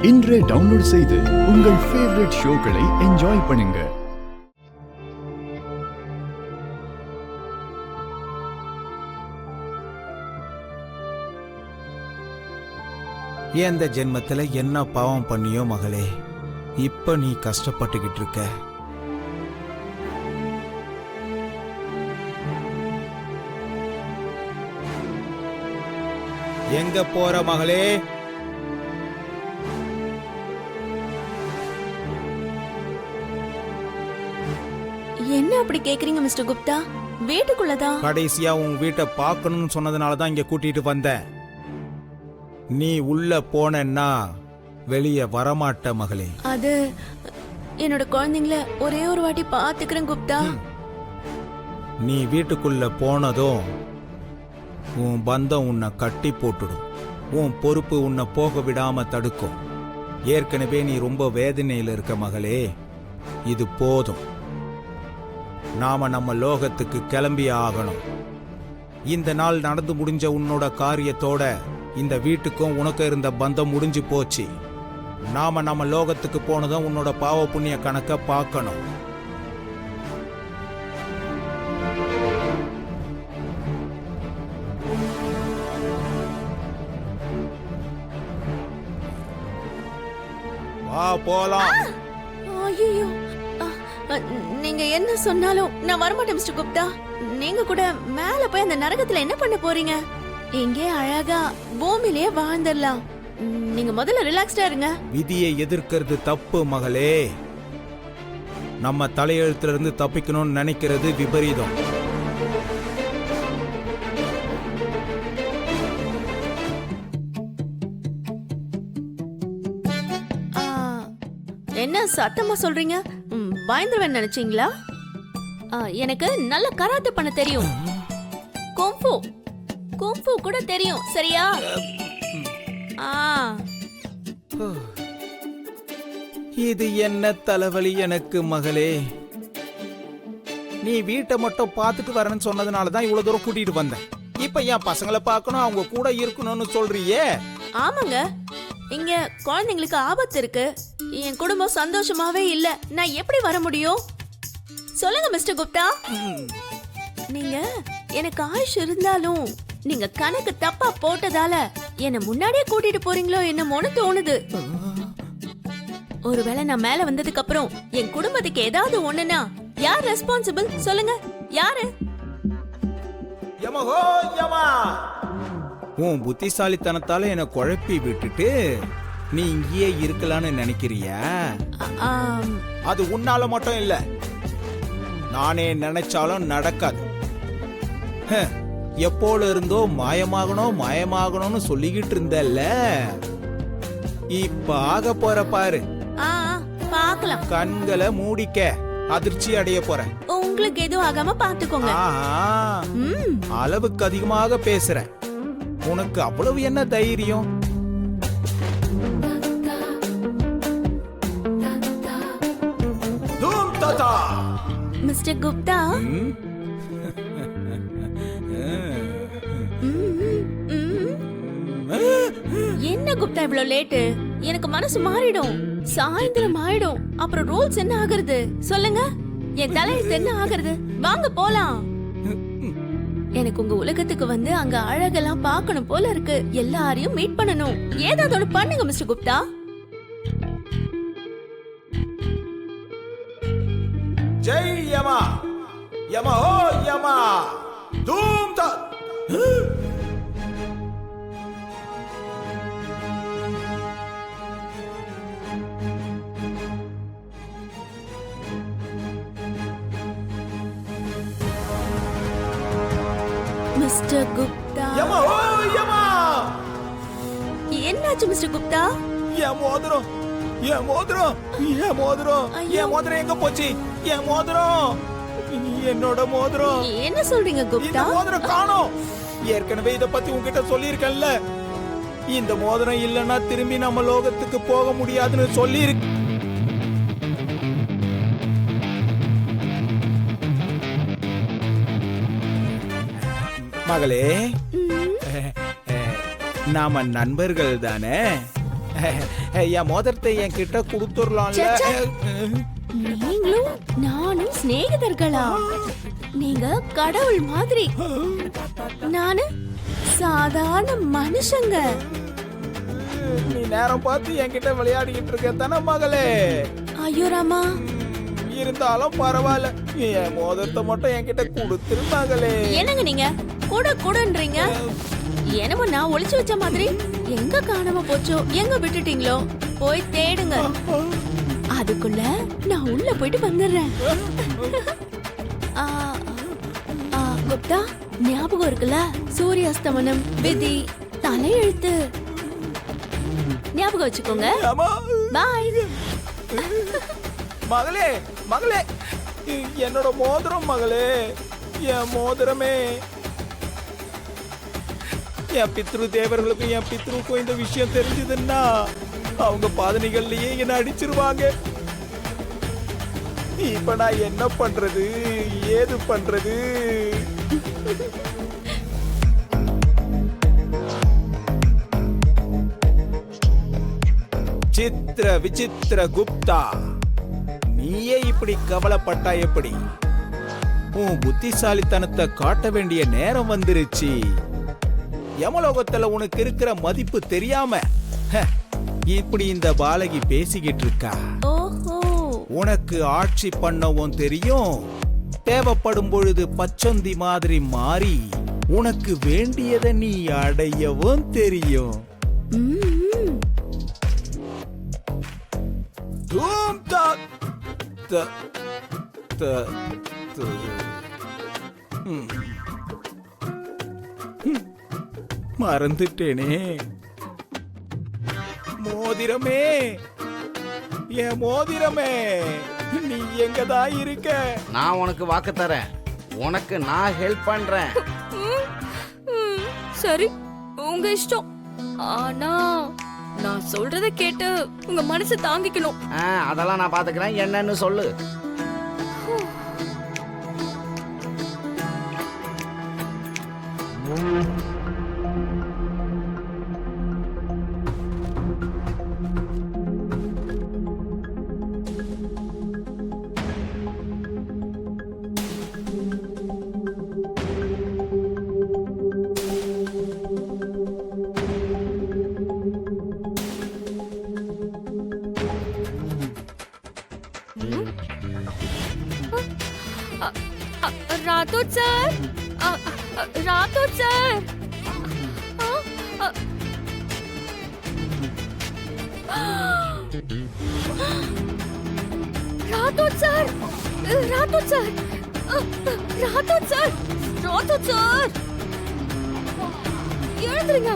இன்றே டவுன்லோட் செய்து உங்கள் ஃபேவரட் ஷோக்களை என்ஜாய் பண்ணுங்க. இந்த ஜென்மத்துல என்ன பாவம் பண்ணியோ மகளே, இப்ப நீ கஷ்டப்பட்டுக்கிட்டு இருக்க. எங்க போற மகளே? என்ன அப்படி கேக்குறீங்க மிஸ்டர் குப்தா? வீட்டுக்குள்ளதான். கடைசியா உன் வீட்டை பார்க்கணும்னு சொன்னதுனாலதான் இங்க கூட்டிட்டு வந்தேன். நீ உள்ள போனா வெளியே வரமாட்ட மகளே. அது என்னோட குழந்தைங்கள ஒரே ஒரு வாட்டி பாத்துக்கிறேன் குப்தா. நீ வீட்டுக்குள்ள போனதும் உன் பந்தம் உன்னை கட்டி போட்டுடும். உன் பொறுப்பு உன்னை போக விடாம தடுக்கும். ஏற்கனவே நீ ரொம்ப வேதனையில இருக்க மகளே, இது போதும். நாம நம்ம லோகத்துக்கு கிளம்பி ஆகணும். இந்த நாள் நடந்து முடிஞ்ச உன்னோட காரியத்தோட இந்த வீட்டுக்கும் உனக்கு இருந்த பந்தம் முடிஞ்சு போச்சு. நாம நம்ம லோகத்துக்கு போனதும் உன்னோட பாவ புண்ணிய கணக்க பார்க்கணும். வா போலாம். ஐயோ, நீங்க என்ன சொன்னாலும் நான் வரமாட்டேன் மிஸ்டர் குப்தா. நீங்க கூட மேல போய் அந்த நரகத்துல என்ன பண்ண போறீங்க? இங்கே அழகா பூமியிலே வாழ்ந்துடலாம். நீங்க முதல்ல ரிலாக்ஸ்டா இருங்க. விதியை எதிர்க்கிறது தப்பு மகளே. நம்ம தலையெழுத்துல இருந்து தப்பிக்கணும்னு நினைக்கிறது விபரீதம். என்ன சத்தமா சொல்றீங்க? பயந்துருவேன் நினைச்சீங்களா? எனக்கு நல்ல கராத்தே பண்ண தெரியும். குங்ஃபூ குங்ஃபூ கூட தெரியும், சரியா? இது என்ன தலைவலி எனக்கு மகளே. நீ வீட்டை மட்டும் பார்த்துட்டு வரேன்னு சொன்னதுனாலதான் இவ்வளவு தூரம் கூட்டிட்டு வந்தேன். இப்ப என் பசங்களை பார்க்கணும், அவங்க கூட இருக்கணும்னு சொல்றியே. ஆமாங்க, இங்க குழந்தைங்களுக்கு ஆபத்து இருக்கு. என் குடும்பம் சந்தோஷமாவே இல்ல. நான் எப்படி வர முடியும்? சொல்லுங்க மிஸ்டர் குப்தா. நீங்க எனக்கு ஆயுஷ் இருந்தாலும் நீங்க கணக்கு தப்பா போட்டதால என்ன முன்னாடியே கூட்டிட்டு போறீங்களோ என்னமோன்னு தோணுது. ஒருவேளை நான் மேல வந்ததுக்கு அப்புறம் என் குடும்பத்துக்கு ஏதாவது ஒண்ணுனா யார் ரெஸ்பான்சிபிள்? சொல்லுங்க, யாரு? உன் புத்திசாலித்தனத்தால என்ன குழப்பி விட்டுட்டு நீ இங்கேயே இருக்கலான்னு நினைக்கிறியா? அது உன்னால மட்டும் இல்ல, நானே நினைச்சாலும் நடக்காது. எப்போல இருந்தோ மாயமாகணும் மாயமாகணும்னு சொல்லிக்கிட்டு இருந்தல்ல, இப்ப ஆக போற பாரு. பாக்கலாம். கண்களை மூடிக்க, அதிர்ச்சி அடைய போற. உங்களுக்கு எதுவும் ஆகாம பாத்துக்கோங்க. அளவுக்கு அதிகமாக பேசுற. உனக்கு அவ்வளவு என்ன தைரியம்? மிஸ்டர் குப்தா, என்ன குப்தா இவ்வளவு லேட்டு? எனக்கு மனசு மாறிடும். சாயந்தரம் ஆயிடும். அப்புறம் ரூல்ஸ் என்ன ஆகுறது? சொல்லுங்க, என் தலையெழுத்து என்ன ஆகுறது? வாங்க போலாம். எனக்கு உங்க உலகத்துக்கு வந்து அங்க அழகெல்லாம் பார்க்கணும் போல இருக்கு. எல்லாரையும் மீட் பண்ணணும். ஏதாவது ஒண்ணு பண்ணுங்க மிஸ்டர் குப்தா. ஜெய் யமா யமா ஓ யமா தூம் தா. மிஸ்டர் குப்தா. யமா ஓ யமா. என்னாச்சு மிஸ்டர் குப்தா? என் மோதிரம், என் மோதிரம், என் மோதிரம், என் மோதிரம் எங்க போச்சு? என் மோதிரம், என்னோட மோதிரம். என்ன சொல்றீங்க குப்தா? மோதிரம் காணோம். ஏற்கனவே இத பத்தி உன்கிட்ட சொல்லியிருக்கேன்ல. இந்த மோதிரம் இல்லைன்னா திரும்பி நம்ம லோகத்துக்கு போக முடியாதுன்னு சொல்லியிருக்கு. மகளே, நாம நண்பர்கள் தானே? என் மோதிரத்தை என் கிட்ட கொடுத்துடலாம்ல. நீங்களும் நானும் சிநேகிதர்களா? நீங்க கடவுள் மாதிரி, நானு சாதாரண மனுஷங்க. நீ நேரம் பார்த்து என்கிட்ட விளையாடிக்கிட்டு இருக்க தானே மகளே? ஐயோ ராமா, இருந்தாலும் பரவாயில்ல, என் மோதிரத்தை மட்டும் என்கிட்ட கொடுத்துரு மகளே. என்னங்க நீங்க கூட கூடன்றீங்க? என்னமோ நான் ஒளிச்சு வச்ச மாதிரி. எங்க காணாம போச்சோ, எங்க விட்டுட்டீங்களோ போய் தேடுங்க. அதுக்குள்ள நான் உள்ள போயிட்டு வந்துடுறேன். ஆ, ஆ, குப்தா, ஞாபகம் இருக்குல்ல? சூரியாஸ்தமனம், விதி, தலையெழுத்து ஞாபகம் வச்சுக்கோங்க. ஆமா. பாய். மகளே மகளே, என்னோட மோதிரம் மகளே, என் மோதிரமே. என் பித்ரு தேவர்களுக்கும் என் பித்ருக்கும் இந்த விஷயம் தெரிஞ்சதுன்னா அவங்க பாதனைகள்லயே என்ன அடிச்சிருவாங்க. இப்ப நான் என்ன பண்றது, ஏது பண்றது? சித்திர விசித்திர குப்தா, நீயே இப்படி கவலைப்பட்டா எப்படி? உன் புத்திசாலித்தனத்தை காட்ட வேண்டிய நேரம் வந்துருச்சு. யமலோகத்துல உனக்கு இருக்கிற மதிப்பு தெரியாம இப்படி இந்த பாலகி பேசிக்கிட்டு இருக்கா. ஓஹோ, உனக்கு ஆட்சி பண்ணவும் தெரியும், தேவைப்படும் பொழுது பச்சொந்தி மாதிரி மாறி உனக்கு வேண்டியதை நீ அடையவும் தெரியும். ம்ம். தூம் தாக் த த த. ம். ம். மறந்துட்டேனே. மோதிரமே, என் மோதிரமே, நீ எங்கதான் இருக்க? நான் உனக்கு வாக்கு தரேன், உனக்கு நான் ஹெல்ப் பண்றேன். சரி, உங்க இஷ்டம். ஆனா நான் சொல்றத கேட்டு உங்க மனசு தாங்கிக்கணும். அதெல்லாம் நான் பாத்துக்கிறேன், என்னன்னு சொல்லு. Rathod sir, Rathod sir. Rathod sir, Rathod sir, Rathod sir, Rathod sir, எழுந்துருங்க.